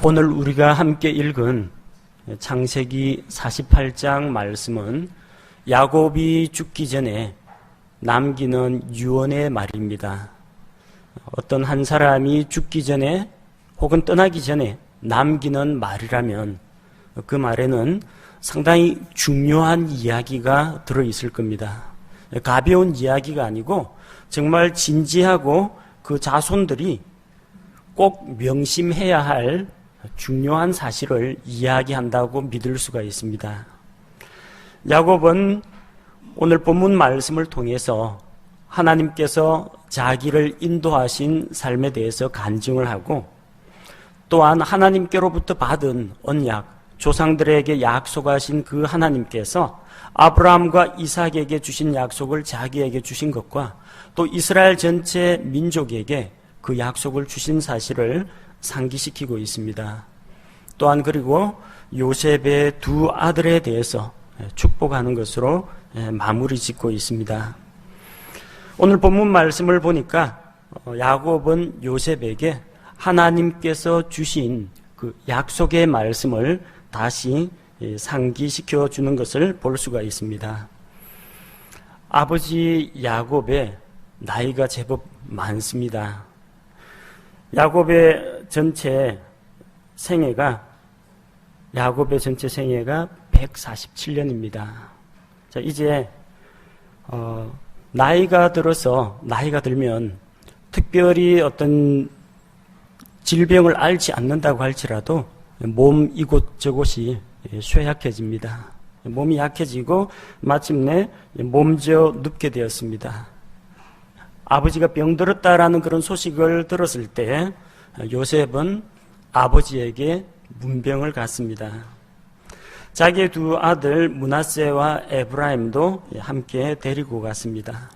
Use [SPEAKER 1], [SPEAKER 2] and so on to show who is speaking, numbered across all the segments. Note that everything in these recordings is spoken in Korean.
[SPEAKER 1] 오늘 우리가 함께 읽은 창세기 48장 말씀은 야곱이 죽기 전에 남기는 유언의 말입니다. 어떤 한 사람이 죽기 전에 혹은 떠나기 전에 남기는 말이라면 그 말에는 상당히 중요한 이야기가 들어있을 겁니다. 가벼운 이야기가 아니고 정말 진지하고 그 자손들이 꼭 명심해야 할 중요한 사실을 이야기한다고 믿을 수가 있습니다. 야곱은 오늘 본문 말씀을 통해서 하나님께서 자기를 인도하신 삶에 대해서 간증을 하고 또한 하나님께로부터 받은 언약, 조상들에게 약속하신 그 하나님께서 아브라함과 이삭에게 주신 약속을 자기에게 주신 것과 또 이스라엘 전체 민족에게 그 약속을 주신 사실을 상기시키고 있습니다. 또한 그리고 요셉의 두 아들에 대해서 축복하는 것으로 마무리 짓고 있습니다. 오늘 본문 말씀을 보니까 야곱은 요셉에게 하나님께서 주신 그 약속의 말씀을 다시 상기시켜 주는 것을 볼 수가 있습니다. 아버지 야곱의 나이가 제법 많습니다. 야곱의 전체 생애가 147년입니다. 자, 이제 나이가 들면 특별히 어떤 질병을 앓지 않는다고 할지라도 몸 이곳저곳이 쇠약해집니다. 몸이 약해지고 마침내 몸져 눕게 되었습니다. 아버지가 병들었다라는 그런 소식을 들었을 때 요셉은 아버지에게 문병을 갔습니다. 자기의 두 아들 므낫세와 에브라임도 함께 데리고 갔습니다.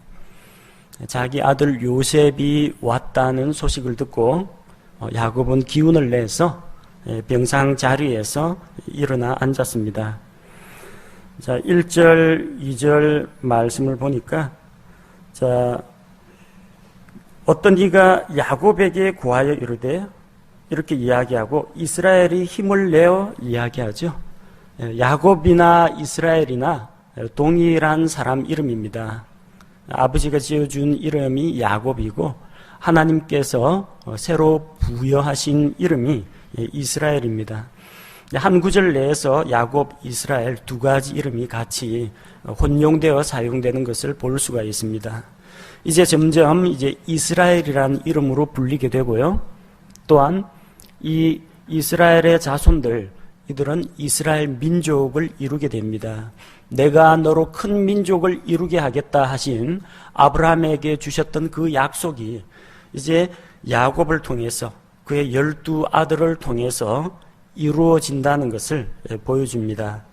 [SPEAKER 1] 자기 아들 요셉이 왔다는 소식을 듣고 야곱은 기운을 내서 병상 자리에서 일어나 앉았습니다. 자, 1절, 2절 말씀을 보니까 어떤 이가 야곱에게 구하여 이르되 이렇게 이야기하고 이스라엘이 힘을 내어 이야기하죠. 야곱이나 이스라엘이나 동일한 사람 이름입니다. 아버지가 지어준 이름이 야곱이고 하나님께서 새로 부여하신 이름이 이스라엘입니다. 한 구절 내에서 야곱, 이스라엘 두 가지 이름이 같이 혼용되어 사용되는 것을 볼 수가 있습니다. 이제 점점 이스라엘이라는 이름으로 불리게 되고요. 또한 이 이스라엘의 자손들, 이들은 이스라엘 민족을 이루게 됩니다. 내가 너로 큰 민족을 이루게 하겠다 하신 아브라함에게 주셨던 그 약속이 이제 야곱을 통해서 그의 12아들을 통해서 이루어진다는 것을 보여줍니다.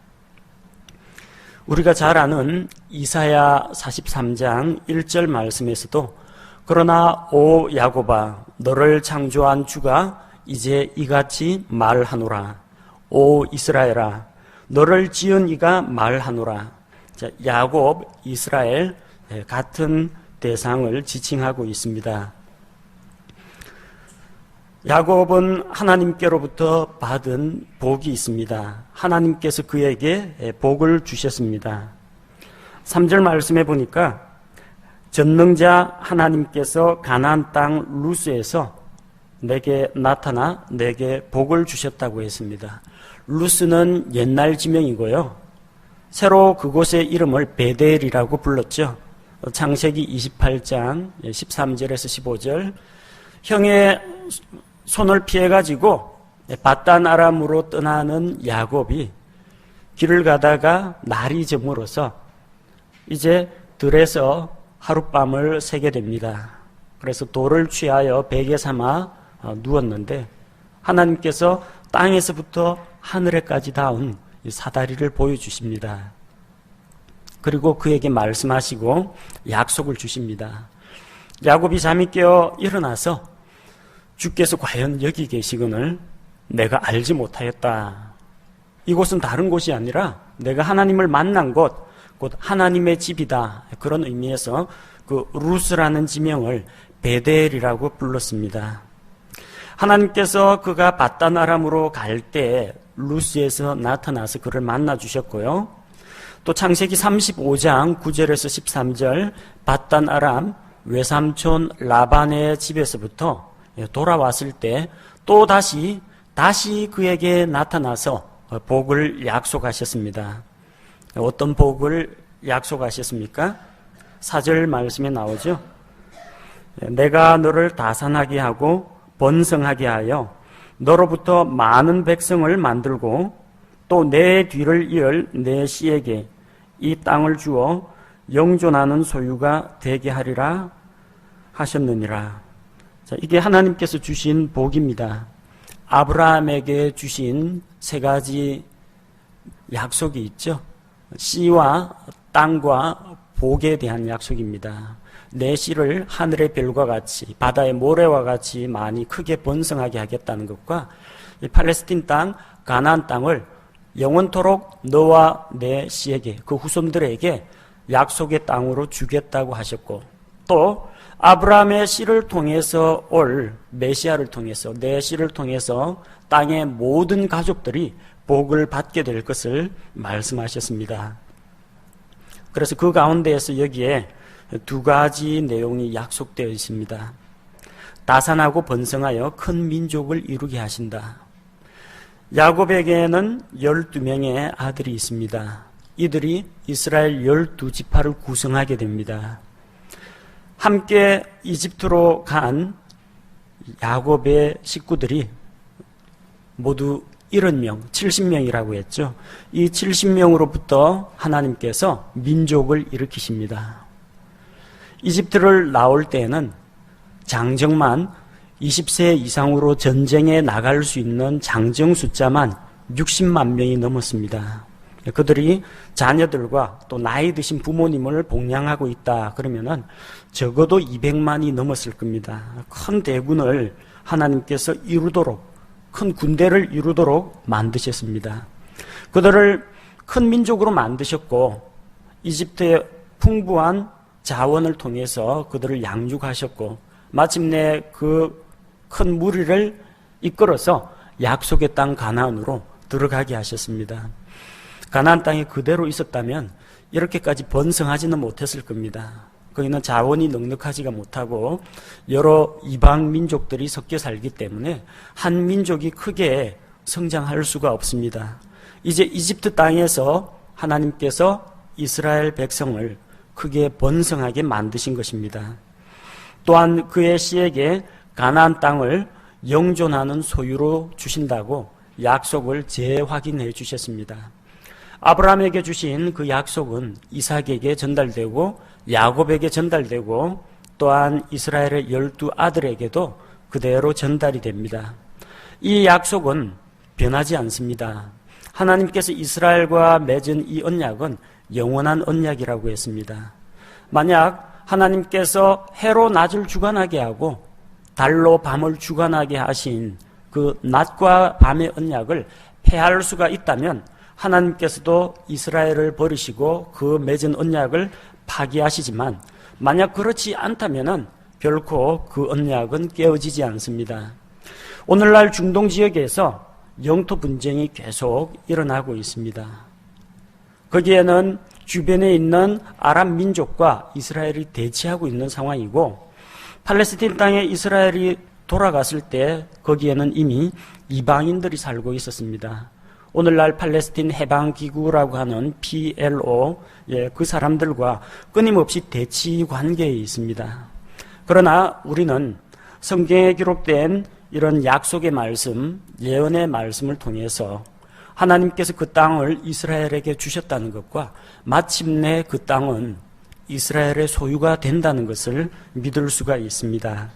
[SPEAKER 1] 우리가 잘 아는 이사야 43장 1절 말씀에서도 그러나 오 야곱아 너를 창조한 주가 이제 이같이 말하노라. 오 이스라엘아 너를 지은 이가 말하노라. 자, 야곱, 이스라엘 같은 대상을 지칭하고 있습니다. 야곱은 하나님께로부터 받은 복이 있습니다. 하나님께서 그에게 복을 주셨습니다. 3절 말씀에 보니까 전능자 하나님께서 가나안 땅 루스에서 내게 나타나 내게 복을 주셨다고 했습니다. 루스는 옛날 지명이고요. 새로 그곳의 이름을 베델이라고 불렀죠. 창세기 28장 13절에서 15절 형의 손을 피해가지고 밧단 아람으로 떠나는 야곱이 길을 가다가 날이 저물어서 이제 들에서 하룻밤을 새게 됩니다. 그래서 돌을 취하여 베개 삼아 누웠는데 하나님께서 땅에서부터 하늘에까지 닿은 사다리를 보여주십니다. 그리고 그에게 말씀하시고 약속을 주십니다. 야곱이 잠이 깨어 일어나서 주께서 과연 여기 계시거늘 내가 알지 못하였다. 이곳은 다른 곳이 아니라 내가 하나님을 만난 곳, 곧 하나님의 집이다. 그런 의미에서 그 루스라는 지명을 베델이라고 불렀습니다. 하나님께서 그가 밧단 아람으로 갈 때 루스에서 나타나서 그를 만나 주셨고요. 또 창세기 35장 9절에서 13절 밧단 아람 외삼촌 라반의 집에서부터 돌아왔을 때 또 다시 그에게 나타나서 복을 약속하셨습니다. 어떤 복을 약속하셨습니까? 4절 말씀에 나오죠. 내가 너를 다산하게 하고 번성하게 하여 너로부터 많은 백성을 만들고 또 내 뒤를 이을 내 씨에게 이 땅을 주어 영존하는 소유가 되게 하리라 하셨느니라. 자, 이게 하나님께서 주신 복입니다. 아브라함에게 주신 세 가지 약속이 있죠. 씨와 땅과 복에 대한 약속입니다. 내 씨를 하늘의 별과 같이 바다의 모래와 같이 많이 크게 번성하게 하겠다는 것과 이 팔레스틴 땅 가나안 땅을 영원토록 너와 내 씨에게 그 후손들에게 약속의 땅으로 주겠다고 하셨고 또 아브라함의 씨를 통해서 올 메시아를 통해서 내 씨를 통해서 땅의 모든 가족들이 복을 받게 될 것을 말씀하셨습니다. 그래서 그 가운데에서 여기에 두 가지 내용이 약속되어 있습니다. 다산하고 번성하여 큰 민족을 이루게 하신다. 야곱에게는 12명의 아들이 있습니다. 이들이 이스라엘 12지파를 구성하게 됩니다. 함께 이집트로 간 야곱의 식구들이 모두 70명, 70명이라고 했죠. 이 70명으로부터 하나님께서 민족을 일으키십니다. 이집트를 나올 때에는 장정만 20세 이상으로 전쟁에 나갈 수 있는 장정 숫자만 60만 명이 넘었습니다. 그들이 자녀들과 또 나이 드신 부모님을 복양하고 있다 그러면은 적어도 200만이 넘었을 겁니다. 큰 대군을 하나님께서 이루도록 큰 군대를 이루도록 만드셨습니다. 그들을 큰 민족으로 만드셨고 이집트의 풍부한 자원을 통해서 그들을 양육하셨고 마침내 그 큰 무리를 이끌어서 약속의 땅 가나안으로 들어가게 하셨습니다. 가나안 땅에 그대로 있었다면 이렇게까지 번성하지는 못했을 겁니다. 거기는 자원이 넉넉하지가 못하고 여러 이방 민족들이 섞여 살기 때문에 한 민족이 크게 성장할 수가 없습니다. 이제 이집트 땅에서 하나님께서 이스라엘 백성을 크게 번성하게 만드신 것입니다. 또한 그의 씨에게 가나안 땅을 영존하는 소유로 주신다고 약속을 재확인해 주셨습니다. 아브라함에게 주신 그 약속은 이삭에게 전달되고 야곱에게 전달되고 또한 이스라엘의 12아들에게도 그대로 전달이 됩니다. 이 약속은 변하지 않습니다. 하나님께서 이스라엘과 맺은 이 언약은 영원한 언약이라고 했습니다. 만약 하나님께서 해로 낮을 주관하게 하고 달로 밤을 주관하게 하신 그 낮과 밤의 언약을 폐할 수가 있다면 하나님께서도 이스라엘을 버리시고 그 맺은 언약을 파기하시지만 만약 그렇지 않다면 결코 그 언약은 깨어지지 않습니다. 오늘날 중동 지역에서 영토 분쟁이 계속 일어나고 있습니다. 거기에는 주변에 있는 아랍 민족과 이스라엘이 대치하고 있는 상황이고 팔레스틴 땅에 이스라엘이 돌아갔을 때 거기에는 이미 이방인들이 살고 있었습니다. 오늘날 팔레스틴 해방기구라고 하는 PLO, 그 사람들과 끊임없이 대치 관계에 있습니다. 그러나 우리는 성경에 기록된 이런 약속의 말씀, 예언의 말씀을 통해서 하나님께서 그 땅을 이스라엘에게 주셨다는 것과 마침내 그 땅은 이스라엘의 소유가 된다는 것을 믿을 수가 있습니다.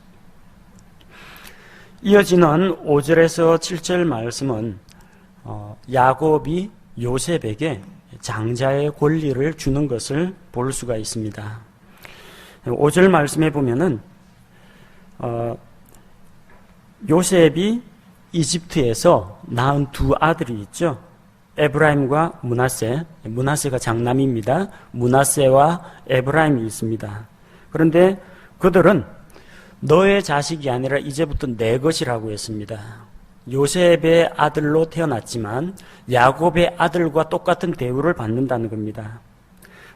[SPEAKER 1] 이어지는 5절에서 7절 말씀은 야곱이 요셉에게 장자의 권리를 주는 것을 볼 수가 있습니다. 5절 말씀에 보면은 요셉이 이집트에서 낳은 두 아들이 있죠. 에브라임과 므낫세, 므낫세가 장남입니다. 므낫세와 에브라임이 있습니다. 그런데 그들은 너의 자식이 아니라 이제부터 내 것이라고 했습니다. 요셉의 아들로 태어났지만 야곱의 아들과 똑같은 대우를 받는다는 겁니다.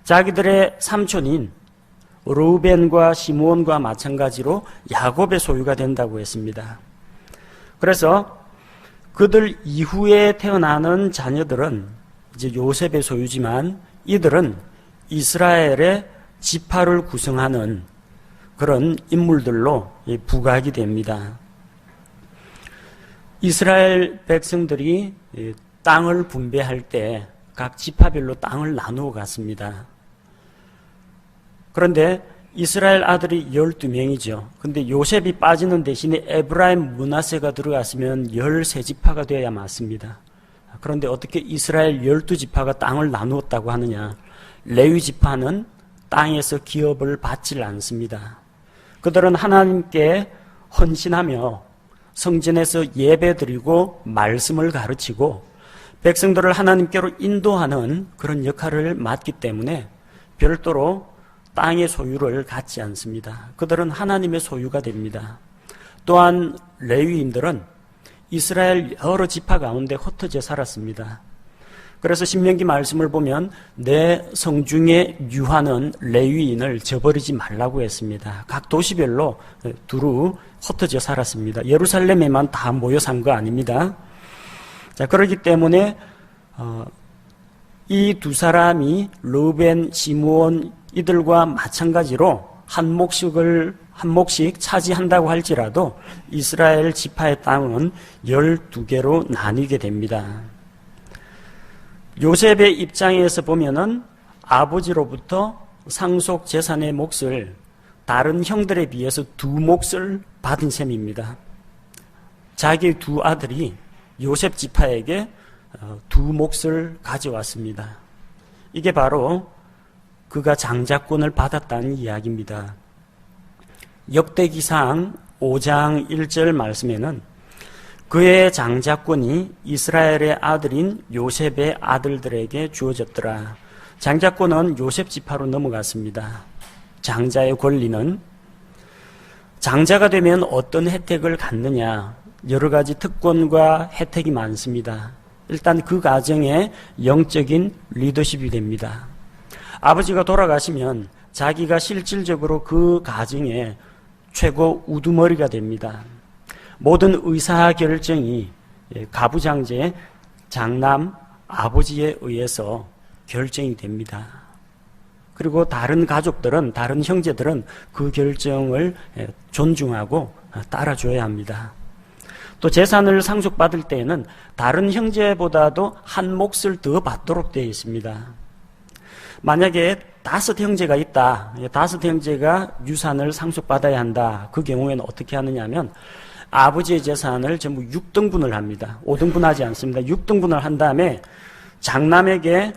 [SPEAKER 1] 자기들의 삼촌인 르우벤과 시므온과 마찬가지로 야곱의 소유가 된다고 했습니다. 그래서 그들 이후에 태어나는 자녀들은 이제 요셉의 소유지만 이들은 이스라엘의 지파를 구성하는 그런 인물들로 부각이 됩니다. 이스라엘 백성들이 땅을 분배할 때 각 지파별로 땅을 나누어 갔습니다. 그런데 이스라엘 아들이 12명이죠. 근데 요셉이 빠지는 대신에 에브라임, 므낫세가 들어갔으면 13지파가 되어야 맞습니다. 그런데 어떻게 이스라엘 12지파가 땅을 나누었다고 하느냐? 레위 지파는 땅에서 기업을 받질 않습니다. 그들은 하나님께 헌신하며 성전에서 예배드리고 말씀을 가르치고 백성들을 하나님께로 인도하는 그런 역할을 맡기 때문에 별도로 땅의 소유를 갖지 않습니다. 그들은 하나님의 소유가 됩니다. 또한 레위인들은 이스라엘 여러 지파 가운데 흩어져 살았습니다. 그래서 신명기 말씀을 보면 내 성중에 유하는 레위인을 저버리지 말라고 했습니다. 각 도시별로 두루 흩어져 살았습니다. 예루살렘에만 다 모여 산 거 아닙니다. 자, 그렇기 때문에 이 두 사람이 르우벤, 시므온 이들과 마찬가지로 한 몫씩 차지한다고 할지라도 이스라엘 지파의 땅은 12개로 나뉘게 됩니다. 요셉의 입장에서 보면은 아버지로부터 상속 재산의 몫을 다른 형들에 비해서 2몫을 받은 셈입니다. 자기 두 아들이 요셉 지파에게 2몫을 가져왔습니다. 이게 바로 그가 장자권을 받았다는 이야기입니다. 역대기상 5장 1절 말씀에는 그의 장자권이 이스라엘의 아들인 요셉의 아들들에게 주어졌더라. 장자권은 요셉 지파로 넘어갔습니다. 장자의 권리는 장자가 되면 어떤 혜택을 갖느냐? 여러 가지 특권과 혜택이 많습니다. 일단 그 가정에 영적인 리더십이 됩니다. 아버지가 돌아가시면 자기가 실질적으로 그 가정의 최고 우두머리가 됩니다. 모든 의사결정이 가부장제, 장남, 아버지에 의해서 결정이 됩니다. 그리고 다른 가족들은, 다른 형제들은 그 결정을 존중하고 따라줘야 합니다. 또 재산을 상속받을 때에는 다른 형제보다도 한 몫을 더 받도록 되어 있습니다. 만약에 5 형제가 있다. 5 형제가 유산을 상속받아야 한다. 그 경우에는 어떻게 하느냐 하면 아버지의 재산을 전부 6등분을 합니다. 5등분 하지 않습니다. 6등분을 한 다음에 장남에게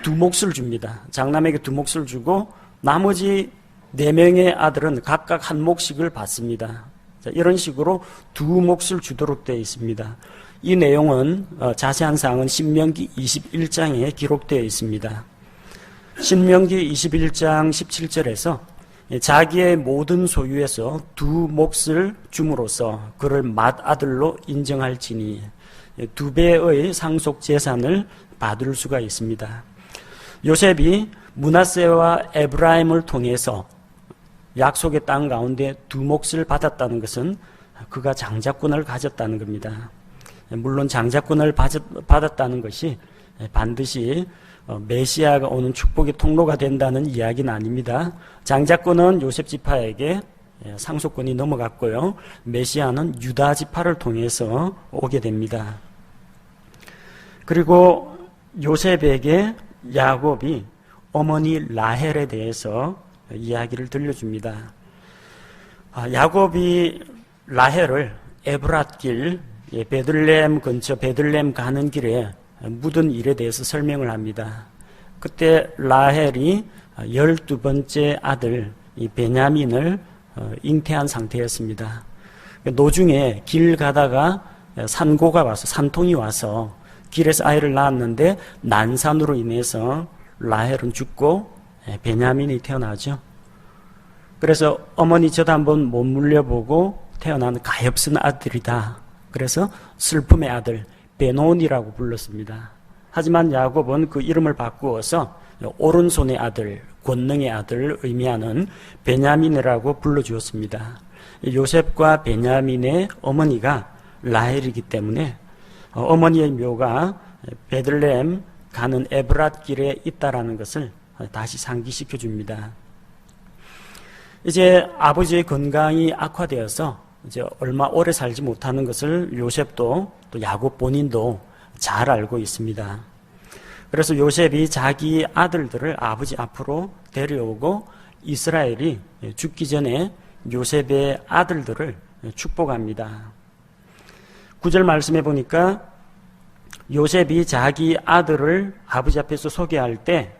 [SPEAKER 1] 2몫을 줍니다. 장남에게 2몫을 주고 나머지 4명의 아들은 각각 한 몫씩을 받습니다. 자, 이런 식으로 2몫을 주도록 되어 있습니다. 이 내용은 자세한 사항은 신명기 21장에 기록되어 있습니다. 신명기 21장 17절에서 자기의 모든 소유에서 2몫을 줌으로써 그를 맏아들로 인정할지니 2배의 상속 재산을 받을 수가 있습니다. 요셉이 므낫세와 에브라임을 통해서 약속의 땅 가운데 2몫을 받았다는 것은 그가 장자권을 가졌다는 겁니다. 물론 장자권을 받았다는 것이 반드시 메시아가 오는 축복의 통로가 된다는 이야기는 아닙니다. 장자권은 요셉 지파에게 상속권이 넘어갔고요. 메시아는 유다 지파를 통해서 오게 됩니다. 그리고 요셉에게 야곱이 어머니 라헬에 대해서 이야기를 들려줍니다. 야곱이 라헬을 에브랏길, 베들레헴 근처 베들레헴 가는 길에 묻은 일에 대해서 설명을 합니다. 그때 라헬이 12번째 아들 베냐민을 잉태한 상태였습니다. 노중에 길 가다가 산고가 와서, 산통이 와서 길에서 아이를 낳았는데 난산으로 인해서 라헬은 죽고 베냐민이 태어나죠. 그래서 어머니 저도 한번 못 물려보고 태어난 가엾은 아들이다. 그래서 슬픔의 아들 베논이라고 불렀습니다. 하지만 야곱은 그 이름을 바꾸어서 오른손의 아들, 권능의 아들을 의미하는 베냐민이라고 불러주었습니다. 요셉과 베냐민의 어머니가 라헬이기 때문에 어머니의 묘가 베들레헴 가는 에브랏 길에 있다라는 것을 다시 상기시켜 줍니다. 이제 아버지의 건강이 악화되어서 이제 얼마 오래 살지 못하는 것을 요셉도 또 야곱 본인도 잘 알고 있습니다. 그래서 요셉이 자기 아들들을 아버지 앞으로 데려오고 이스라엘이 죽기 전에 요셉의 아들들을 축복합니다. 9절 말씀해 보니까 요셉이 자기 아들을 아버지 앞에서 소개할 때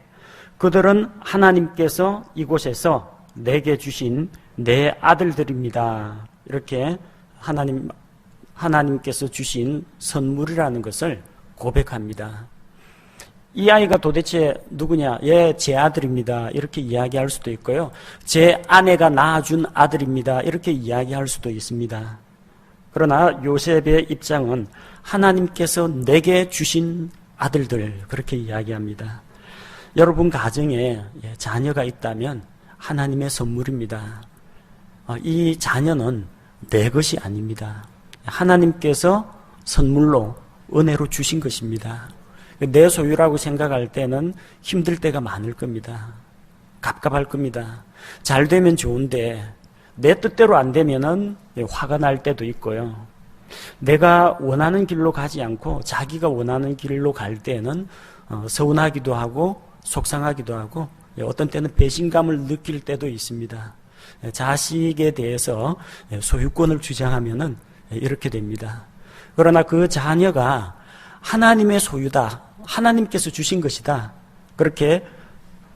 [SPEAKER 1] 그들은 하나님께서 이곳에서 내게 주신 내 아들들입니다. 이렇게 하나님께서 주신 선물이라는 것을 고백합니다. 이 아이가 도대체 누구냐? 예, 제 아들입니다. 이렇게 이야기할 수도 있고요. 제 아내가 낳아준 아들입니다. 이렇게 이야기할 수도 있습니다. 그러나 요셉의 입장은 하나님께서 내게 주신 아들들, 그렇게 이야기합니다. 여러분 가정에 자녀가 있다면 하나님의 선물입니다. 이 자녀는 내 것이 아닙니다. 하나님께서 선물로 은혜로 주신 것입니다. 내 소유라고 생각할 때는 힘들 때가 많을 겁니다. 갑갑할 겁니다. 잘 되면 좋은데 내 뜻대로 안 되면은 화가 날 때도 있고요. 내가 원하는 길로 가지 않고 자기가 원하는 길로 갈 때는 서운하기도 하고 속상하기도 하고 어떤 때는 배신감을 느낄 때도 있습니다. 자식에 대해서 소유권을 주장하면은 이렇게 됩니다. 그러나 그 자녀가 하나님의 소유다. 하나님께서 주신 것이다. 그렇게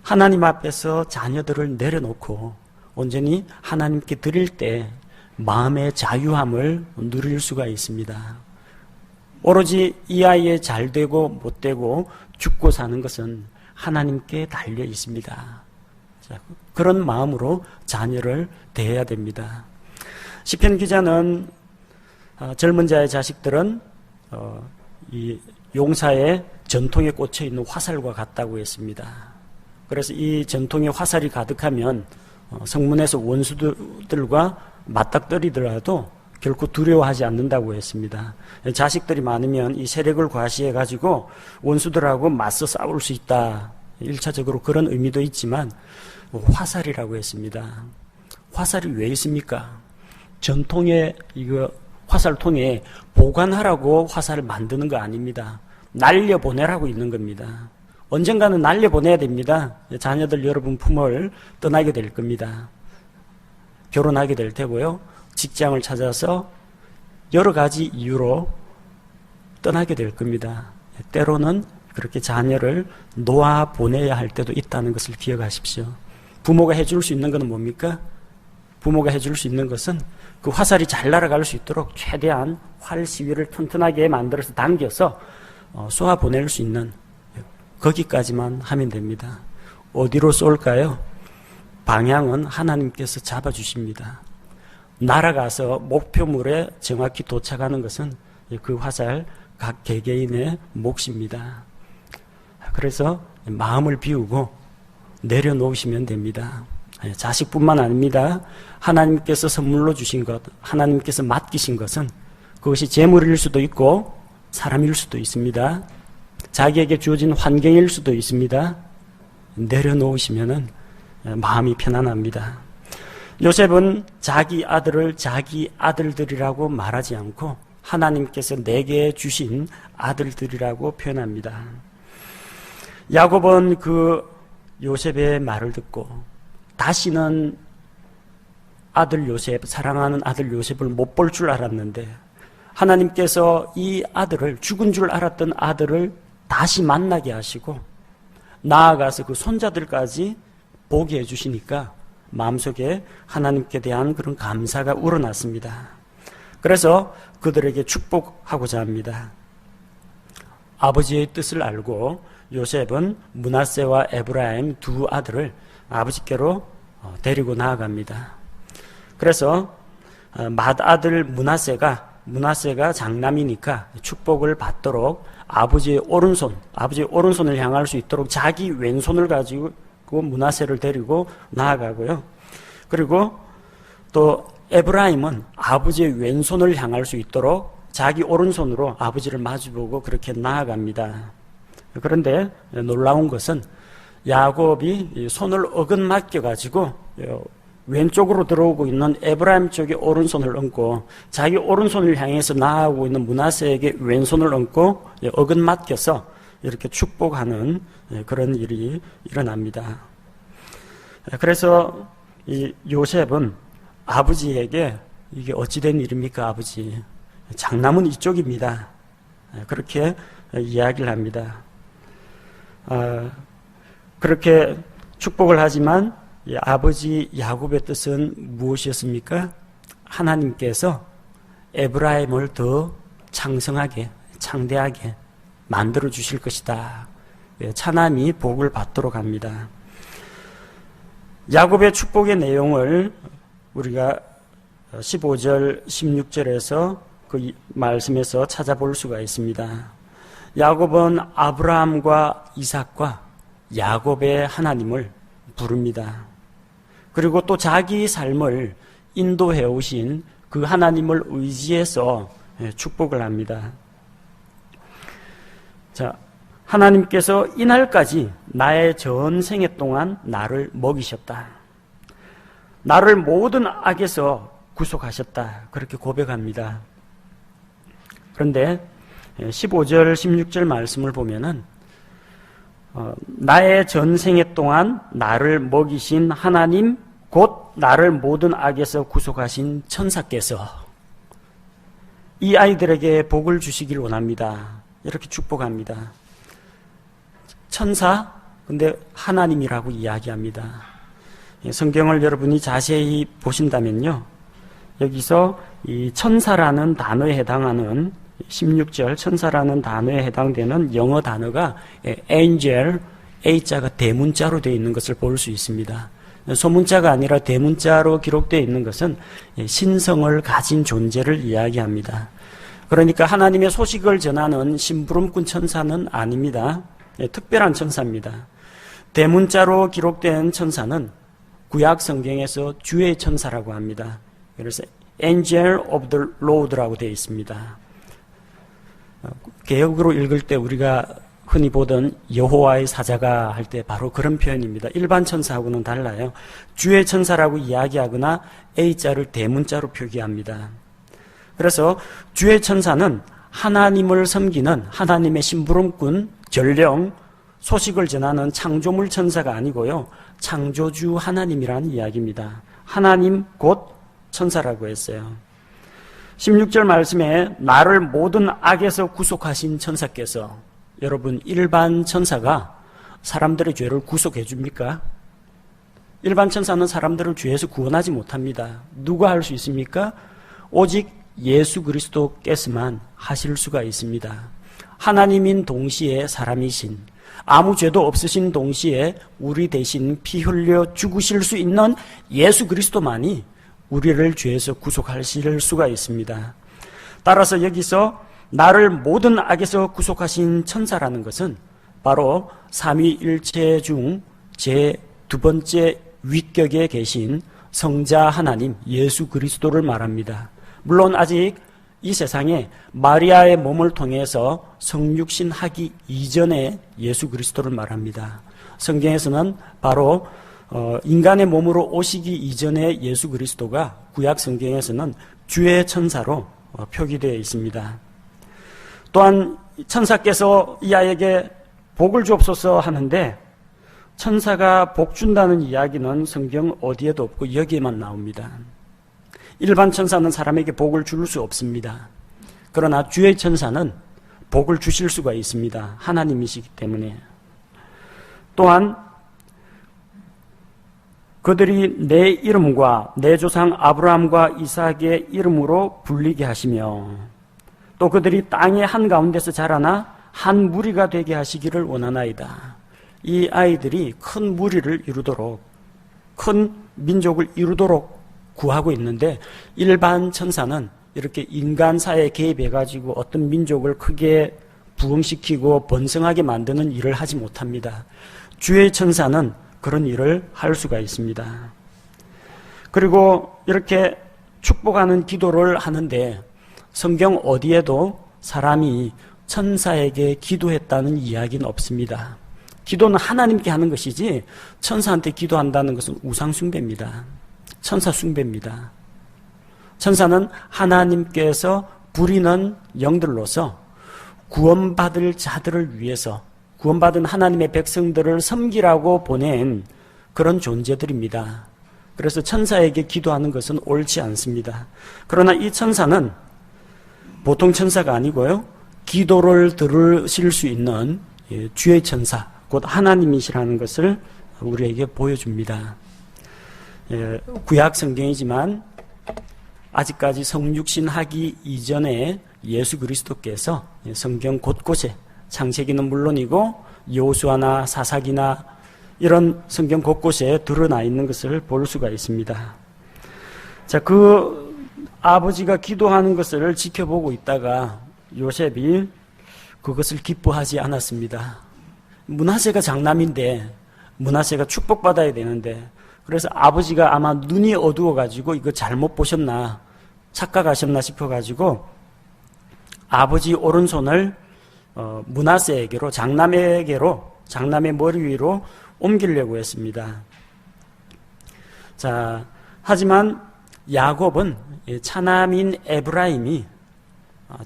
[SPEAKER 1] 하나님 앞에서 자녀들을 내려놓고 온전히 하나님께 드릴 때 마음의 자유함을 누릴 수가 있습니다. 오로지 이 아이의 잘 되고 못 되고 죽고 사는 것은 하나님께 달려 있습니다. 그런 마음으로 자녀를 대해야 됩니다. 시편 기자는 젊은 자의 자식들은 이 용사의 전통에 꽂혀 있는 화살과 같다고 했습니다. 그래서 이 전통에 화살이 가득하면 성문에서 원수들과 맞닥뜨리더라도 결코 두려워하지 않는다고 했습니다. 자식들이 많으면 이 세력을 과시해가지고 원수들하고 맞서 싸울 수 있다. 1차적으로 그런 의미도 있지만 화살이라고 했습니다. 화살이 왜 있습니까? 전통의 이거 화살통에 보관하라고 화살을 만드는 거 아닙니다. 날려보내라고 있는 겁니다. 언젠가는 날려보내야 됩니다. 자녀들 여러분 품을 떠나게 될 겁니다. 결혼하게 될 테고요. 직장을 찾아서 여러 가지 이유로 떠나게 될 겁니다. 때로는 그렇게 자녀를 놓아 보내야 할 때도 있다는 것을 기억하십시오. 부모가 해줄 수 있는 것은 뭡니까? 부모가 해줄 수 있는 것은 그 화살이 잘 날아갈 수 있도록 최대한 활 시위를 튼튼하게 만들어서 당겨서 쏘아 보낼 수 있는 거기까지만 하면 됩니다. 어디로 쏠까요? 방향은 하나님께서 잡아주십니다. 날아가서 목표물에 정확히 도착하는 것은 그 화살 각 개개인의 몫입니다. 그래서 마음을 비우고 내려놓으시면 됩니다. 자식뿐만 아닙니다. 하나님께서 선물로 주신 것, 하나님께서 맡기신 것은 그것이 재물일 수도 있고 사람일 수도 있습니다. 자기에게 주어진 환경일 수도 있습니다. 내려놓으시면 마음이 편안합니다. 요셉은 자기 아들을 자기 아들들이라고 말하지 않고 하나님께서 내게 주신 아들들이라고 표현합니다. 야곱은 그 요셉의 말을 듣고 다시는 아들 요셉, 사랑하는 아들 요셉을 못 볼 줄 알았는데 하나님께서 이 아들을, 죽은 줄 알았던 아들을 다시 만나게 하시고 나아가서 그 손자들까지 보게 해주시니까 마음속에 하나님께 대한 그런 감사가 우러났습니다. 그래서 그들에게 축복하고자 합니다. 아버지의 뜻을 알고 요셉은 므낫세와 에브라임 두 아들을 아버지께로 데리고 나아갑니다. 그래서 맏아들 문하세가 장남이니까 축복을 받도록 아버지의 오른손을 향할 수 있도록 자기 왼손을 가지고 문하세를 데리고 나아가고요. 그리고 또 에브라임은 아버지의 왼손을 향할 수 있도록 자기 오른손으로 아버지를 마주보고 그렇게 나아갑니다. 그런데 놀라운 것은 야곱이 손을 어긋맞겨 가지고 왼쪽으로 들어오고 있는 에브라임 쪽에 오른손을 얹고 자기 오른손을 향해서 나아가고 있는 문하세에게 왼손을 얹고 어긋맞겨서 이렇게 축복하는 그런 일이 일어납니다. 그래서 이 요셉은 아버지에게 이게 어찌된 일입니까, 아버지? 장남은 이쪽입니다. 그렇게 이야기를 합니다. 그렇게 축복을 하지만 아버지 야곱의 뜻은 무엇이었습니까? 하나님께서 에브라임을 더 창성하게, 창대하게 만들어 주실 것이다. 차남이 복을 받도록 합니다. 야곱의 축복의 내용을 우리가 15절, 16절에서 그 말씀에서 찾아볼 수가 있습니다. 야곱은 아브라함과 이삭과 야곱의 하나님을 부릅니다. 그리고 또 자기 삶을 인도해 오신 그 하나님을 의지해서 축복을 합니다. 자, 하나님께서 이날까지 나의 전생애 동안 나를 먹이셨다. 나를 모든 악에서 구속하셨다. 그렇게 고백합니다. 그런데 15절, 16절 말씀을 보면은 나의 전생애 동안 나를 먹이신 하나님 곧 나를 모든 악에서 구속하신 천사께서 이 아이들에게 복을 주시길 원합니다. 이렇게 축복합니다. 천사, 근데 하나님이라고 이야기합니다. 성경을 여러분이 자세히 보신다면요, 여기서 이 천사라는 단어에 해당하는 16절 천사라는 단어에 해당되는 영어 단어가 angel, A자가 대문자로 되어 있는 것을 볼 수 있습니다. 소문자가 아니라 대문자로 기록되어 있는 것은 신성을 가진 존재를 이야기합니다. 그러니까 하나님의 소식을 전하는 심부름꾼 천사는 아닙니다. 특별한 천사입니다. 대문자로 기록된 천사는 구약 성경에서 주의 천사라고 합니다. 그래서 angel of the Lord라고 되어 있습니다. 개역으로 읽을 때 우리가 흔히 보던 여호와의 사자가 할 때 바로 그런 표현입니다. 일반 천사하고는 달라요. 주의 천사라고 이야기하거나 A자를 대문자로 표기합니다. 그래서 주의 천사는 하나님을 섬기는 하나님의 심부름꾼, 전령, 소식을 전하는 창조물 천사가 아니고요, 창조주 하나님이라는 이야기입니다. 하나님 곧 천사라고 했어요. 16절 말씀에 나를 모든 악에서 구속하신 천사께서, 여러분, 일반 천사가 사람들의 죄를 구속해 줍니까? 일반 천사는 사람들을 죄에서 구원하지 못합니다. 누가 할 수 있습니까? 오직 예수 그리스도께서만 하실 수가 있습니다. 하나님인 동시에 사람이신, 아무 죄도 없으신 동시에 우리 대신 피 흘려 죽으실 수 있는 예수 그리스도만이 우리를 죄에서 구속하실 수가 있습니다. 따라서 여기서 나를 모든 악에서 구속하신 천사라는 것은 바로 삼위일체 중 제 두 번째 위격에 계신 성자 하나님 예수 그리스도를 말합니다. 물론 아직 이 세상에 마리아의 몸을 통해서 성육신하기 이전에 예수 그리스도를 말합니다. 성경에서는 바로 인간의 몸으로 오시기 이전에 예수 그리스도가 구약 성경에서는 주의 천사로 표기되어 있습니다. 또한 천사께서 이 아이에게 복을 주옵소서 하는데, 천사가 복 준다는 이야기는 성경 어디에도 없고 여기에만 나옵니다. 일반 천사는 사람에게 복을 줄 수 없습니다. 그러나 주의 천사는 복을 주실 수가 있습니다. 하나님이시기 때문에. 또한 그들이 내 이름과 내 조상 아브라함과 이삭의 이름으로 불리게 하시며, 또 그들이 땅의 한가운데서 자라나 한 무리가 되게 하시기를 원하나이다. 이 아이들이 큰 무리를 이루도록 큰 민족을 이루도록 구하고 있는데 일반 천사는 이렇게 인간 사회에 개입해가지고 어떤 민족을 크게 부흥시키고 번성하게 만드는 일을 하지 못합니다. 주의 천사는 그런 일을 할 수가 있습니다. 그리고 이렇게 축복하는 기도를 하는데 성경 어디에도 사람이 천사에게 기도했다는 이야기는 없습니다. 기도는 하나님께 하는 것이지 천사한테 기도한다는 것은 우상숭배입니다. 천사숭배입니다. 천사는 하나님께서 부리는 영들로서 구원받을 자들을 위해서 구원받은 하나님의 백성들을 섬기라고 보낸 그런 존재들입니다. 그래서 천사에게 기도하는 것은 옳지 않습니다. 그러나 이 천사는 보통 천사가 아니고요, 기도를 들으실 수 있는 주의 천사, 곧 하나님이시라는 것을 우리에게 보여줍니다. 구약 성경이지만 아직까지 성육신하기 이전에 예수 그리스도께서 성경 곳곳에, 창세기는 물론이고 여호수아나 사사기나 이런 성경 곳곳에 드러나 있는 것을 볼 수가 있습니다. 자, 그 아버지가 기도하는 것을 지켜보고 있다가 요셉이 그것을 기뻐하지 않았습니다. 므낫세가 장남인데, 므낫세가 축복받아야 되는데, 그래서 아버지가 아마 눈이 어두워가지고 이거 잘못 보셨나, 착각하셨나 싶어가지고 아버지 오른손을 므낫세에게로, 장남의 머리 위로 옮기려고 했습니다. 자, 하지만 야곱은 차남인 에브라임이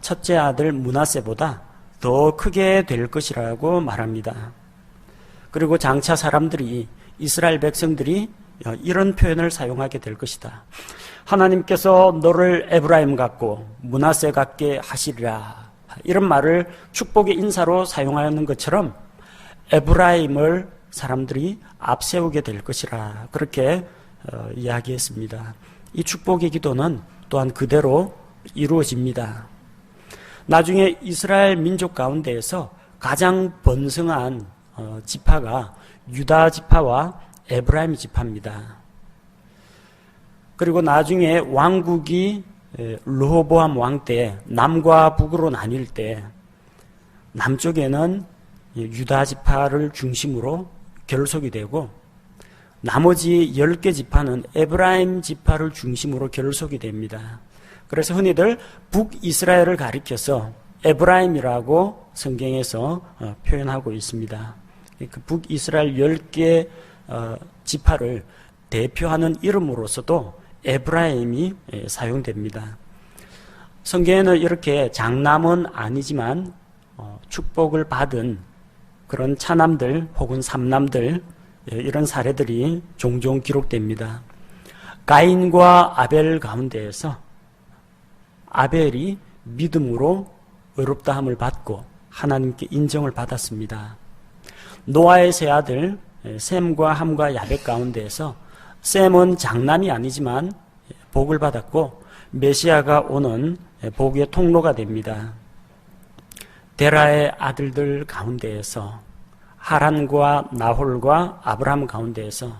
[SPEAKER 1] 첫째 아들 므낫세보다 더 크게 될 것이라고 말합니다. 그리고 장차 사람들이, 이스라엘 백성들이 이런 표현을 사용하게 될 것이다. 하나님께서 너를 에브라임 같고 므낫세 같게 하시리라, 이런 말을 축복의 인사로 사용하는 것처럼 에브라임을 사람들이 앞세우게 될 것이라, 그렇게 이야기했습니다. 이 축복의 기도는 또한 그대로 이루어집니다. 나중에 이스라엘 민족 가운데에서 가장 번성한 지파가 유다 지파와 에브라임 지파입니다. 그리고 나중에 왕국이 르호보암 왕 때 남과 북으로 나뉠 때 남쪽에는 유다 지파를 중심으로 결속이 되고 나머지 10개 지파는 에브라임 지파를 중심으로 결속이 됩니다. 그래서 흔히들 북이스라엘을 가리켜서 에브라임이라고 성경에서 표현하고 있습니다. 그 북이스라엘 10개 지파를 대표하는 이름으로서도 에브라임이 사용됩니다. 성경에는 이렇게 장남은 아니지만 축복을 받은 그런 차남들 혹은 삼남들, 이런 사례들이 종종 기록됩니다. 가인과 아벨 가운데에서 아벨이 믿음으로 의롭다함을 받고 하나님께 인정을 받았습니다. 노아의 세 아들 셈과 함과 야벳 가운데에서 셈은 장남이 아니지만 복을 받았고 메시아가 오는 복의 통로가 됩니다. 데라의 아들들 가운데에서 하란과 나홀과 아브라함 가운데에서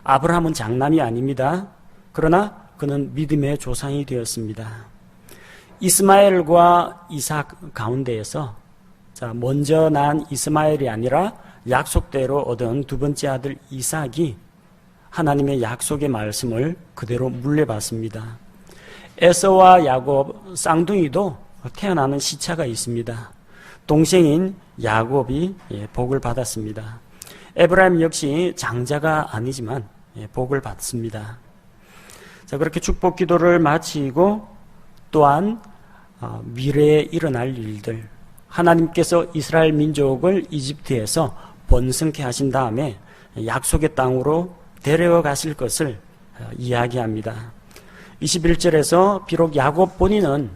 [SPEAKER 1] 아브라함은 장남이 아닙니다. 그러나 그는 믿음의 조상이 되었습니다. 이스마엘과 이삭 가운데에서 먼저 난 이스마엘이 아니라 약속대로 얻은 두 번째 아들 이삭이 하나님의 약속의 말씀을 그대로 물려받습니다. 에서와 야곱 쌍둥이도 태어나는 시차가 있습니다. 동생인 야곱이 복을 받았습니다. 에브라임 역시 장자가 아니지만 복을 받습니다. 자, 그렇게 축복 기도를 마치고 또한 미래에 일어날 일들, 하나님께서 이스라엘 민족을 이집트에서 번성케 하신 다음에 약속의 땅으로 데려가 가실 것을 이야기합니다. 21절에서 비록 야곱 본인은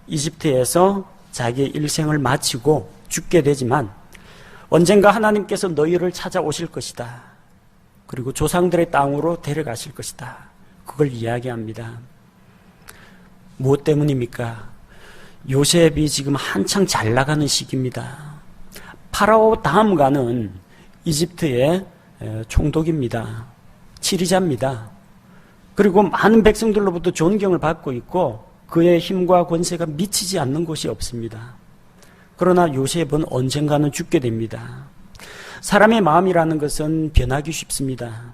[SPEAKER 1] 이집트에서 자기의 일생을 마치고 죽게 되지만 언젠가 하나님께서 너희를 찾아오실 것이다. 그리고 조상들의 땅으로 데려가실 것이다. 그걸 이야기합니다. 무엇 때문입니까? 요셉이 지금 한창 잘 나가는 시기입니다. 파라오 다음 가는 이집트의 총독입니다. 치리자입니다. 그리고 많은 백성들로부터 존경을 받고 있고 그의 힘과 권세가 미치지 않는 곳이 없습니다. 그러나 요셉은 언젠가는 죽게 됩니다. 사람의 마음이라는 것은 변하기 쉽습니다.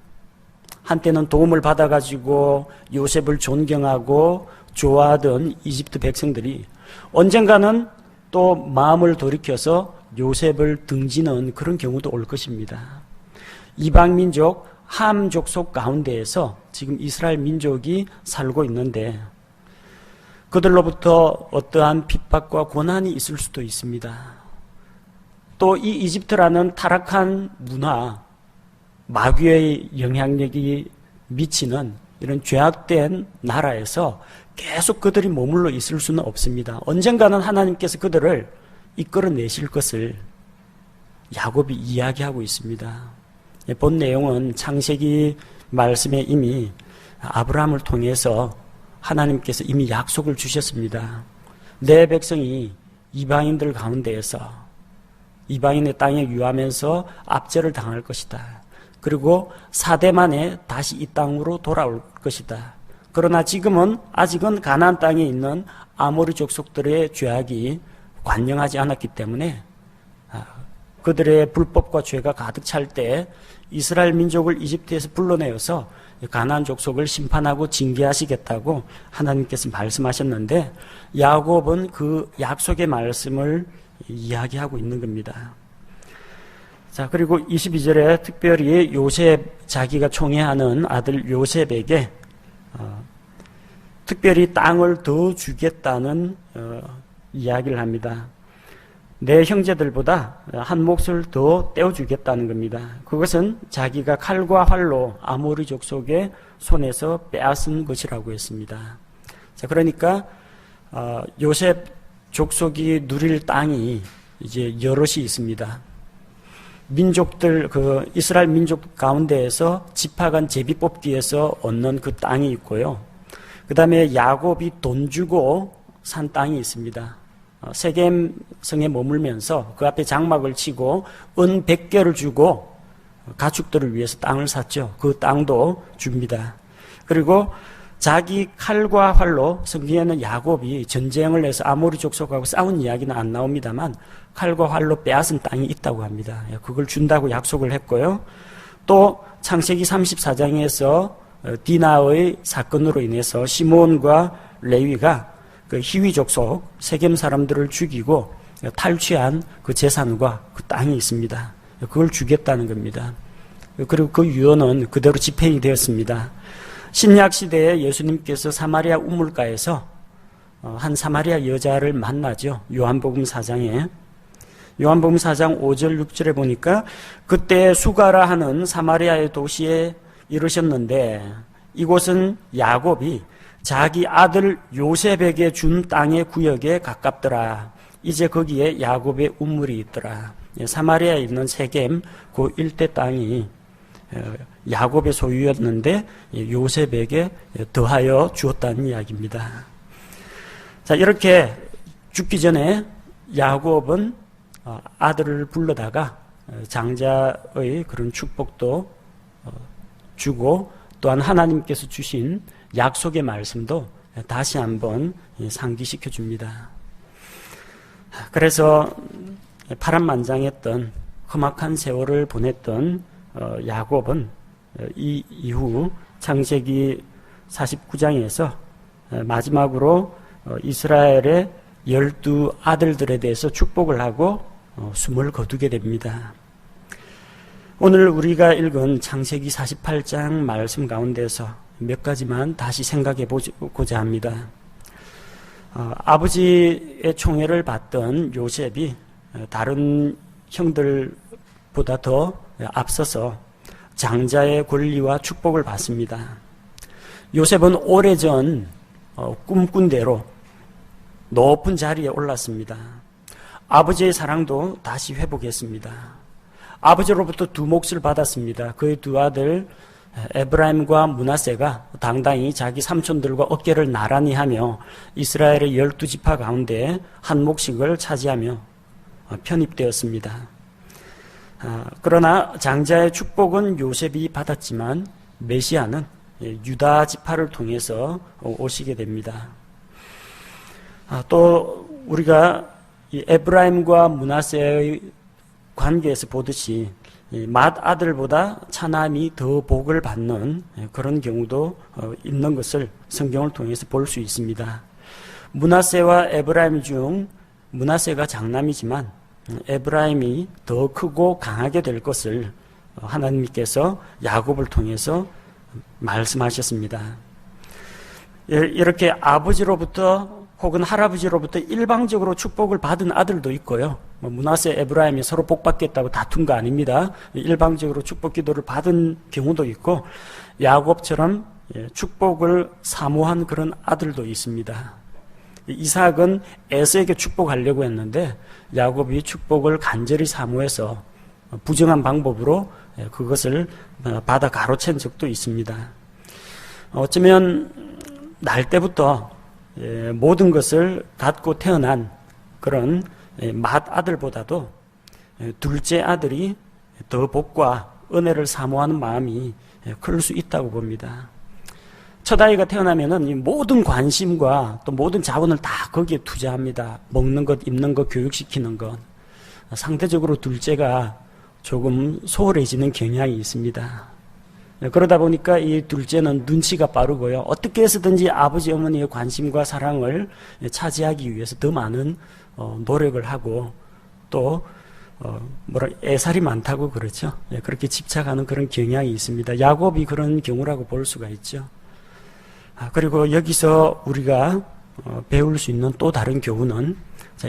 [SPEAKER 1] 한때는 도움을 받아가지고 요셉을 존경하고 좋아하던 이집트 백성들이 언젠가는 또 마음을 돌이켜서 요셉을 등지는 그런 경우도 올 것입니다. 이방민족 함 족속 가운데에서 지금 이스라엘 민족이 살고 있는데 그들로부터 어떠한 핍박과 고난이 있을 수도 있습니다. 또 이 이집트라는 타락한 문화, 마귀의 영향력이 미치는 이런 죄악된 나라에서 계속 그들이 머물러 있을 수는 없습니다. 언젠가는 하나님께서 그들을 이끌어내실 것을 야곱이 이야기하고 있습니다. 본 내용은 창세기 말씀에 이미 아브라함을 통해서 하나님께서 이미 약속을 주셨습니다. 내 백성이 이방인들 가운데에서 이방인의 땅에 유하면서 압제를 당할 것이다. 그리고 4대 만에 다시 이 땅으로 돌아올 것이다. 그러나 지금은 아직은 가나안 땅에 있는 아모리 족속들의 죄악이 관영하지 않았기 때문에 그들의 불법과 죄가 가득 찰 때 이스라엘 민족을 이집트에서 불러내어서 가나안 족속을 심판하고 징계하시겠다고 하나님께서 말씀하셨는데 야곱은 그 약속의 말씀을 이야기하고 있는 겁니다. 자, 그리고 22절에 특별히 요셉, 자기가 총애하는 아들 요셉에게 특별히 땅을 더 주겠다는 이야기를 합니다. 내 형제들보다 한 몫을 더 떼어주겠다는 겁니다. 그것은 자기가 칼과 활로 아모리 족속의 손에서 빼앗은 것이라고 했습니다. 자, 그러니까 요셉 족속이 누릴 땅이 이제 여럿이 있습니다. 민족들, 이스라엘 민족 가운데에서 지파간 제비 뽑기에서 얻는 그 땅이 있고요. 그 다음에 야곱이 돈 주고 산 땅이 있습니다. 세겜 성에 머물면서 그 앞에 장막을 치고 은 100개를 주고 가축들을 위해서 땅을 샀죠. 그 땅도 줍니다. 그리고 자기 칼과 활로, 성경에는 야곱이 전쟁을 해서 아모리 족속하고 싸운 이야기는 안 나옵니다만 칼과 활로 빼앗은 땅이 있다고 합니다. 그걸 준다고 약속을 했고요. 또 창세기 34장에서 디나의 사건으로 인해서 시몬과 레위가 그 히위 족속 세겜 사람들을 죽이고 탈취한 그 재산과 그 땅이 있습니다. 그걸 주겠다는 겁니다. 그리고 그 유언은 그대로 집행이 되었습니다. 신약 시대에 예수님께서 사마리아 우물가에서 한 사마리아 여자를 만나죠. 요한복음 4장에. 요한복음 4장 5절 6절에 보니까 그때 수가라 하는 사마리아의 도시에 이르셨는데 이곳은 야곱이 자기 아들 요셉에게 준 땅의 구역에 가깝더라. 이제 거기에 야곱의 우물이 있더라. 사마리아에 있는 세겜 그 일대 땅이 야곱의 소유였는데 요셉에게 더하여 주었다는 이야기입니다. 자, 이렇게 죽기 전에 야곱은 아들을 불러다가 장자의 그런 축복도 주고 또한 하나님께서 주신 약속의 말씀도 다시 한번 상기시켜 줍니다. 그래서 파란만장했던 험악한 세월을 보냈던 야곱은 이 이후 창세기 49장에서 마지막으로 이스라엘의 12 아들들에 대해서 축복을 하고 숨을 거두게 됩니다. 오늘 우리가 읽은 창세기 48장 말씀 가운데서 몇 가지만 다시 생각해 보고자 합니다. 아버지의 총애를 받던 요셉이 다른 형들보다 더 앞서서 장자의 권리와 축복을 받습니다. 요셉은 오래전 꿈꾼 대로 높은 자리에 올랐습니다. 아버지의 사랑도 다시 회복했습니다. 아버지로부터 두 몫을 받았습니다. 그의 두 아들 에브라임과 므낫세가 당당히 자기 삼촌들과 어깨를 나란히 하며 이스라엘의 12지파 가운데 한 몫씩을 차지하며 편입되었습니다. 그러나 장자의 축복은 요셉이 받았지만 메시아는 유다 지파를 통해서 오시게 됩니다. 또 우리가 이 에브라임과 므낫세의 관계에서 보듯이 맏아들보다 차남이 더 복을 받는 그런 경우도 있는 것을 성경을 통해서 볼 수 있습니다. 므낫세와 에브라임 중 므낫세가 장남이지만 에브라임이 더 크고 강하게 될 것을 하나님께서 야곱을 통해서 말씀하셨습니다. 이렇게 아버지로부터 혹은 할아버지로부터 일방적으로 축복을 받은 아들도 있고요. 므낫세, 에브라임이 서로 복받겠다고 다툰 거 아닙니다. 일방적으로 축복 기도를 받은 경우도 있고 야곱처럼 축복을 사모한 그런 아들도 있습니다. 이삭은 에서에게 축복하려고 했는데 야곱이 축복을 간절히 사모해서 부정한 방법으로 그것을 받아 가로챈 적도 있습니다. 어쩌면 날 때부터 모든 것을 갖고 태어난 그런 맏아들보다도 둘째 아들이 더 복과 은혜를 사모하는 마음이 클 수 있다고 봅니다. 첫 아이가 태어나면은 모든 관심과 또 모든 자원을 다 거기에 투자합니다. 먹는 것, 입는 것, 교육시키는 것. 상대적으로 둘째가 조금 소홀해지는 경향이 있습니다. 그러다 보니까 이 둘째는 눈치가 빠르고요. 어떻게 해서든지 아버지 어머니의 관심과 사랑을 차지하기 위해서 더 많은 노력을 하고 또 애살이 많다고 그렇죠. 그렇게 집착하는 그런 경향이 있습니다. 야곱이 그런 경우라고 볼 수가 있죠. 그리고 여기서 우리가 배울 수 있는 또 다른 교훈은,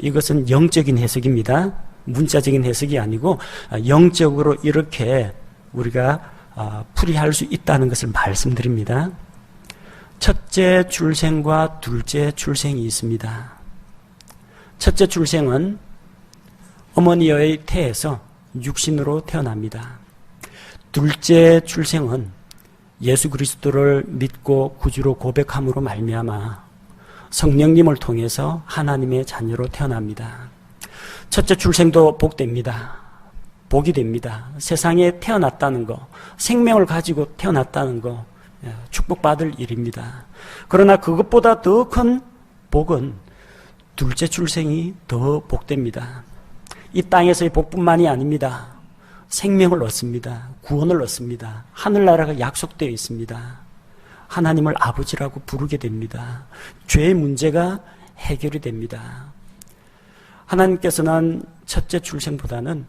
[SPEAKER 1] 이것은 영적인 해석입니다. 문자적인 해석이 아니고 영적으로 이렇게 우리가 풀이할 수 있다는 것을 말씀드립니다. 첫째 출생과 둘째 출생이 있습니다. 첫째 출생은 어머니의 태에서 육신으로 태어납니다. 둘째 출생은 예수 그리스도를 믿고 구주로 고백함으로 말미암아 성령님을 통해서 하나님의 자녀로 태어납니다. 첫째 출생도 복됩니다. 복이 됩니다. 세상에 태어났다는 거, 생명을 가지고 태어났다는 거, 축복받을 일입니다. 그러나 그것보다 더 큰 복은 둘째 출생이 더 복됩니다. 이 땅에서의 복뿐만이 아닙니다. 생명을 얻습니다. 구원을 얻습니다. 하늘나라가 약속되어 있습니다. 하나님을 아버지라고 부르게 됩니다. 죄의 문제가 해결이 됩니다. 하나님께서는 첫째 출생보다는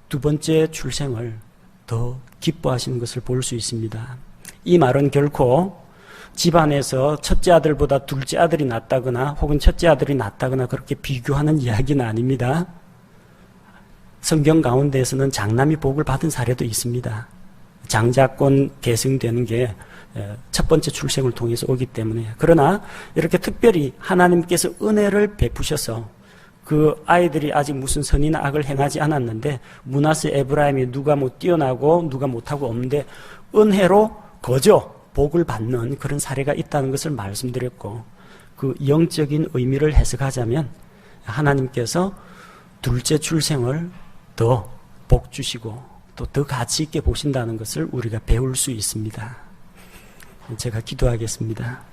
[SPEAKER 1] 두 번째 출생을 더 기뻐하시는 것을 볼 수 있습니다. 이 말은 결코 집안에서 첫째 아들보다 둘째 아들이 낫다거나 혹은 첫째 아들이 낫다거나 그렇게 비교하는 이야기는 아닙니다. 성경 가운데에서는 장남이 복을 받은 사례도 있습니다. 장자권 계승되는 게 첫 번째 출생을 통해서 오기 때문에. 그러나 이렇게 특별히 하나님께서 은혜를 베푸셔서 그 아이들이 아직 무슨 선이나 악을 행하지 않았는데 므낫세, 에브라임이 누가 못 뛰어나고 누가 못하고 없는데 은혜로 거저 복을 받는 그런 사례가 있다는 것을 말씀드렸고, 그 영적인 의미를 해석하자면 하나님께서 둘째 출생을 더 복 주시고 또 더 가치 있게 보신다는 것을 우리가 배울 수 있습니다. 제가 기도하겠습니다.